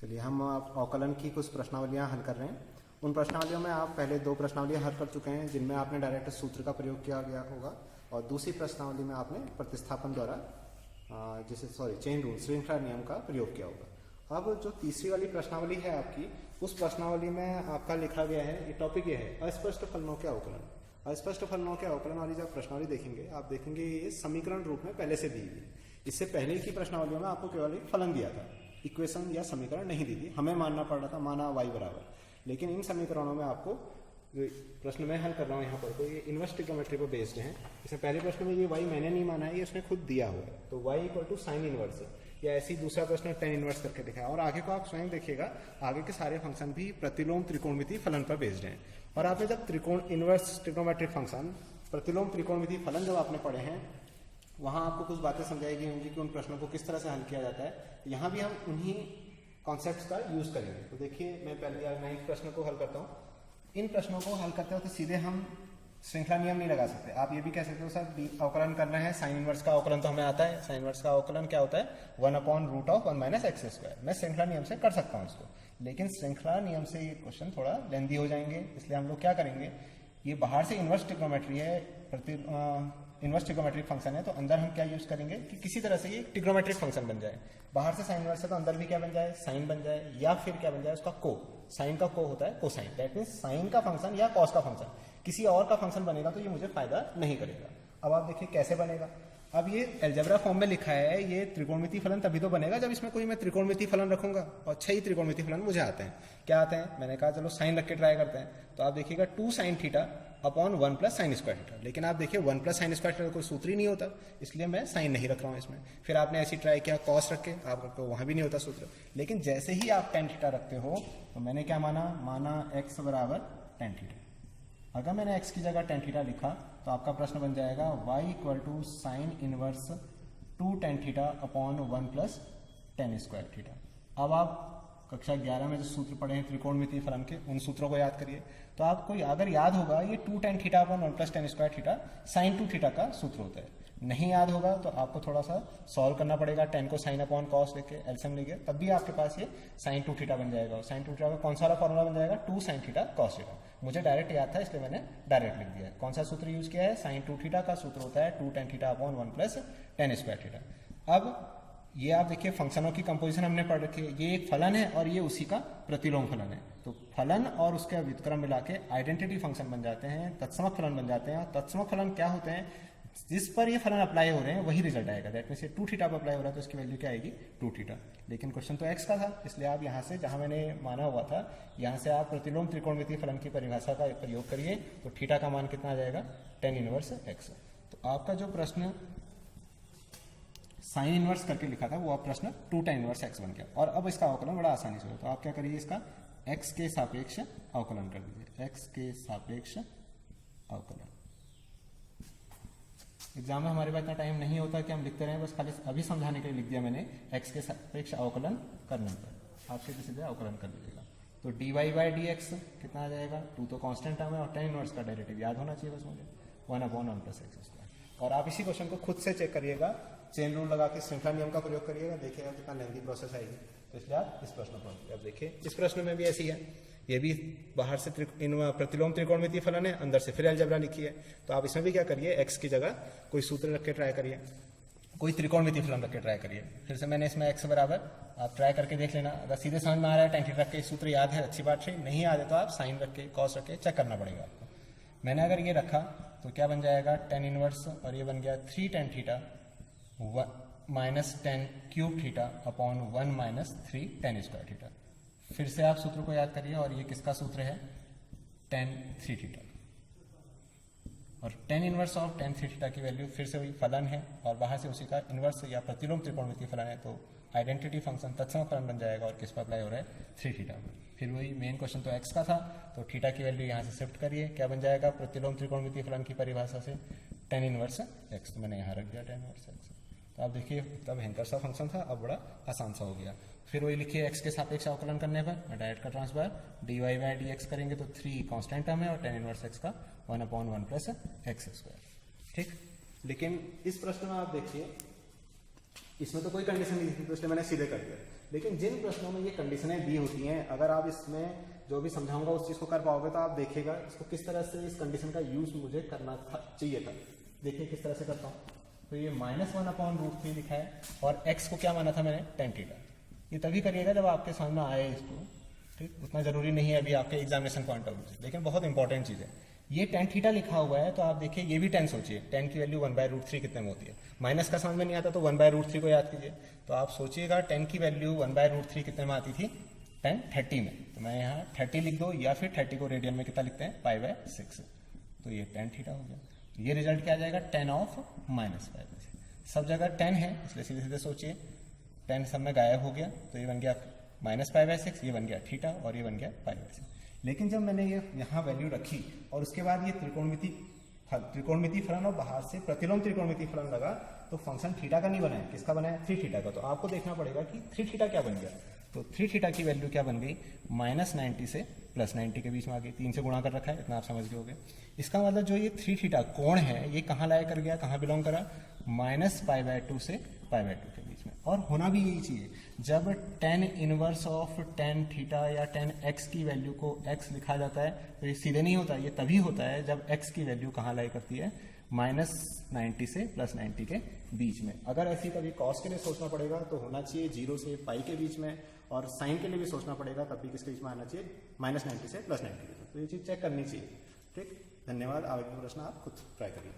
चलिए हम अवकलन की कुछ प्रश्नावलियाँ हल कर रहे हैं। उन प्रश्नावलियों में आप पहले 2 प्रश्नावलियाँ हल कर चुके हैं जिनमें आपने डायरेक्ट सूत्र का प्रयोग किया गया होगा, और दूसरी प्रश्नावली में आपने प्रतिस्थापन द्वारा चेन रूल श्रृंखला नियम का प्रयोग किया होगा। अब जो तीसरी वाली प्रश्नावली है आपकी, उस प्रश्नावली में आपका लिखा गया है, ये टॉपिक ये है अस्पष्ट फलनों के अवकलन। अस्पष्ट फलनों के अवकलन वाली जब प्रश्नावली देखेंगे आप देखेंगे ये समीकरण रूप में पहले से दी हुई। इससे पहले की प्रश्नावलियों में आपको केवल एक फलन दिया था, इक्वेशन या समीकरण नहीं दी थी, हमें मानना पड़ रहा था माना y बराबर। लेकिन इन समीकरणों में आपको जो प्रश्न मैं हल कर रहा हूँ यहाँ पर, तो ये इनवर्स ट्रिग्नोमेट्री पर बेस्ड है। इसमें पहले प्रश्न में ये y मैंने नहीं माना है, ये उसने खुद दिया हुआ है, तो y equal to sine inverse, या ऐसी दूसरा प्रश्न टेन इनवर्स करके दिखा है। और आगे को आप स्वयं देखिएगा, आगे के सारे फंक्शन भी प्रतिलोम त्रिकोणमितीय फलन पर बेस्ड हैं। और आपने जब त्रिकोण इनवर्स ट्रिग्नोमेट्रिक फंक्शन प्रतिलोम त्रिकोणमितीय फलन जब आपने पढ़े हैं, वहाँ आपको कुछ बातें समझाई गई होंगी कि उन प्रश्नों को किस तरह से हल किया जाता है। यहाँ भी हम उन्हीं कॉन्सेप्ट्स का यूज करेंगे। तो देखिए मैं पहले 9th प्रश्न को हल करता हूँ। इन प्रश्नों को हल करते हो तो सीधे हम श्रृंखला नियम नहीं लगा सकते। आप ये भी कह सकते हो सर अवकलन करना है, साइन इनवर्स का अवकलन तो हमें आता है। साइन इनवर्स का अवकलन क्या होता है? 1/√(1 - x²). मैं श्रृंखला नियम से कर सकता हूँ इसको, लेकिन श्रृंखला नियम से ये क्वेश्चन थोड़ा लेंदी हो जाएंगे। इसलिए हम लोग क्या करेंगे, ये बाहर से इनवर्स ट्रिग्नोमेट्री है, इनवर्स ट्रिग्नोमेट्रिक फंक्शन है, तो अंदर हम क्या यूज करेंगे कि किसी तरह से ये ट्रिग्नोमेट्रिक फंक्शन बन जाए। बाहर से साइन इनवर्स है तो अंदर भी क्या बन जाए, साइन बन जाए, या फिर क्या बन जाए उसका को। साइन का को होता है कोसाइन, दैट मीन्स साइन का फंक्शन या कॉस का फंक्शन किसी और का फंक्शन बनेगा तो ये मुझे फायदा नहीं करेगा। अब आप देखिए कैसे बनेगा। अब ये अलजेब्रा फॉर्म में लिखा है, ये त्रिकोणमितीय फलन तभी तो बनेगा जब इसमें कोई मैं त्रिकोणमितीय फलन रखूंगा, और 6 ही त्रिकोणमितीय फलन मुझे आते हैं। क्या आते हैं? मैंने कहा चलो साइन रख के ट्राई करते हैं। तो आप देखिएगा 2 sin theta upon 1 + sin² theta. लेकिन आप देखिए 1 + sin² थीटा कोई सूत्र ही नहीं होता, इसलिए मैं साइन नहीं रख रहा हूँ इसमें। फिर आपने ऐसी ट्राई किया कॉस रख के, आपको वहां भी नहीं होता सूत्र। लेकिन जैसे ही आप tan थीटा रखते हो तो मैंने क्या माना x बराबर tan थीटा। अगर मैंने x की जगह tan थीटा लिखा तो आपका प्रश्न बन जाएगा y equal to sine inverse 2 tan theta upon 1 + tan² theta. अब आप कक्षा 11 में जो सूत्र पढ़े हैं त्रिकोणमितीय फलन के, उन सूत्रों को याद करिए। तो आपको अगर याद होगा ये 2 tan theta upon 1 + tan² theta sin 2 theta का सूत्र होता है। नहीं याद होगा तो आपको थोड़ा सा सॉल्व करना पड़ेगा, tan को sin अपॉन cos लेके एलसीएम लेके, तब भी आपके पास ये sin 2 थीटा बन जाएगा। और sin 2 थीटा का कौन सा वाला फॉर्मूला बन जाएगा? 2 sin थीटा cos थीटा। मुझे डायरेक्ट याद था इसलिए मैंने डायरेक्ट लिख दिया है। कौन सा सूत्र यूज किया है? sin 2 थीटा का सूत्र होता है 2 tan theta upon 1 + tan² theta. अब ये आप देखिए फंक्शनों की कंपोजिशन हमने पढ़ रखी है। ये एक फलन है और ये उसी का प्रतिलोम फलन है। तो फलन और उसके व्युत्क्रम मिला के आइडेंटिटी फंक्शन बन जाते हैं, तत्समक फलन बन जाते हैं। और तत्समक फलन क्या होते हैं? जिस पर ये फलन अप्लाई हो रहे हैं वही रिजल्ट आएगा। दैट मीन्स ये 2 थीटा पर अप्लाई हो रहा है तो इसकी वैल्यू क्या आएगी? 2 थीटा। लेकिन क्वेश्चन तो x का था, इसलिए आप यहाँ से जहाँ मैंने माना हुआ था, यहाँ से आप प्रतिलोम त्रिकोणमितीय फलन की परिभाषा का प्रयोग करिए तो थीटा का मान कितना आ जाएगा? tan inverse x। तो आपका जो प्रश्न साइन इनवर्स करके लिखा था वो अब प्रश्न 2 tan इनवर्स x बन गया। और अब इसका अवकलन बड़ा आसानी से हो। तो आप क्या करिए, इसका x के सापेक्ष अवकलन कर दीजिए, x के सापेक्ष अवकलन। एग्जाम में हमारे पास इतना टाइम नहीं होता कि हम लिखते रहें, बस खाली अभी समझाने के लिए लिख दिया मैंने x के सापेक्ष अवकलन करने पर। आप सीधे सीधे अवकलन कर दीजिएगा। तो dy/dx कितना आ जाएगा? 2 तो कांस्टेंट टर्म है और tan इनवर्स का डेरिवेटिव याद होना चाहिए बस मुझे, 1/1 + x²। और आप इसी क्वेश्चन को खुद से चेक करिएगा, चेन रूल लगा के श्रृंखला नियम का प्रयोग करिएगा, देखिएगा कितना लेंथी प्रोसेस आएगी। तो इसलिए आप इस प्रश्न को अब देखिए, इस प्रश्न में भी ऐसी है। ये भी बाहर से प्रतिलोम त्रिकोणमितीय फलन है, अंदर से फिर अलजेब्रा लिखी है। तो आप इसमें भी क्या करिए, x की जगह कोई सूत्र रख के ट्राई करिए, कोई त्रिकोणमितीय फलन रख के ट्राई करिए। फिर से मैंने इसमें x बराबर, आप ट्राई करके देख लेना। अगर सीधे समझ में आ रहा है tan थीटा रख के सूत्र याद है, अच्छी बात है। नहीं याद है तो आप साइन रख के कॉस रख के चेक करना पड़ेगा आपको। मैंने अगर ये रखा तो क्या बन जाएगा? tan इनवर्स, और ये बन गया 3 tan theta -tan³ theta upon 1 - 3 tan² theta. फिर से आप सूत्र को याद करिए, और ये किसका सूत्र है? tan 3 theta. और tan inverse of tan 3 theta की वैल्यू फिर से वही फलन है, और बाहर से उसी का इनवर्स या प्रतिलोम त्रिकोणमितीय फलन है, तो आइडेंटिटी फंक्शन तत्सम फलन बन जाएगा। और किस पर अप्लाई हो रहा है? 3 थीटा पर। फिर वही मेन क्वेश्चन तो x का था, तो थीटा की वैल्यू यहाँ से शिफ्ट करिए, क्या बन जाएगा? प्रतिलोम त्रिकोणमितीय फलन की परिभाषा से tan इनवर्स x। तो मैंने यहाँ रख दिया tan इनवर्स x। तो आप देखिए तब भयंकर सा फंक्शन था, अब बड़ा आसान सा हो गया। फिर वही लिखिए, x के सापेक्ष अवकलन करने पर मैं डायरेक्ट का ट्रांसफर dy/dx करेंगे तो 3 कांस्टेंट टर्म है, और tan इनवर्स x का 1/1 + x²। ठीक। लेकिन इस प्रश्न में आप देखिए, इसमें तो कोई कंडीशन नहीं थी, तो इसलिए मैंने सीधे कर दिया। लेकिन जिन प्रश्नों में ये कंडीशनें दी होती हैं, अगर आप इसमें जो भी समझाऊंगा उस चीज़ को कर पाओगे तो आप देखिएगा इसको किस तरह से इस कंडीशन का यूज मुझे करना चाहिए था। देखिए किस तरह से करता हूँ। तो ये -1/√3 लिखा है और x को क्या माना था मैंने, tan थीटा। ये तभी करिएगा जब आपके सामने आए इसको, ठीक। उतना जरूरी नहीं है अभी आपके एग्जामिनेशन पॉइंट ऑफ व्यू से, लेकिन बहुत इंपॉर्टेंट चीज़ है। ये tan थीटा लिखा हुआ है तो आप देखिए ये भी tan सोचिए, tan की वैल्यू 1/√3 कितने में होती है। माइनस का समझ में नहीं आता तो 1/√3 को याद कीजिए। तो आप सोचिएगा tan की वैल्यू 1/√3 कितने में आती थी, tan 30 में। तो मैं यहाँ 30 लिख दो या फिर 30 को रेडियन में कितना लिखते हैं, π/6। तो ये tan थीटा हो गया। ये रिजल्ट क्या आ जाएगा, tan ऑफ -π/6। सब जगह tan है इसलिए सीधे सीधे सोचिए tan सब में गायब हो गया, तो ये बन गया -π/6, ये बन गया थीटा और ये बन गया π/6। लेकिन जब मैंने ये यहाँ वैल्यू रखी और उसके बाद ये त्रिकोणमिति फलन और बाहर से प्रतिलोम त्रिकोणमिति फलन लगा तो फंक्शन थीटा का नहीं बना है, किसका बना है, 3 थीटा का। तो आपको देखना पड़ेगा कि 3 थीटा क्या बन गया। तो 3 थीटा की वैल्यू क्या बन गई, -90 से +90 के बीच में आ गई। 3 से गुणा कर रखा है, इतना आप समझ गए होंगे। इसका मतलब जो ये 3 थीटा कोण है ये कहाँ लाया कर गया, कहाँ बिलोंग करा, -π/2 से π/2 के बीच में। और होना भी यही चाहिए। जब tan inverse of tan theta या tan x की वैल्यू को x लिखा जाता है तो ये सीधे नहीं होता, ये तभी होता है जब x की वैल्यू कहाँ लाई करती है, -90 से +90 के बीच में। अगर ऐसी कभी cos के लिए सोचना पड़ेगा तो होना चाहिए 0 से π के बीच में, और sin के लिए भी सोचना पड़ेगा तब भी किसके बीच में आना चाहिए, -90 से +90 के बीच में। तो ये चीज़ चेक करनी चाहिए, ठीक। धन्यवाद। आगे का प्रश्न आप खुद ट्राई करिए।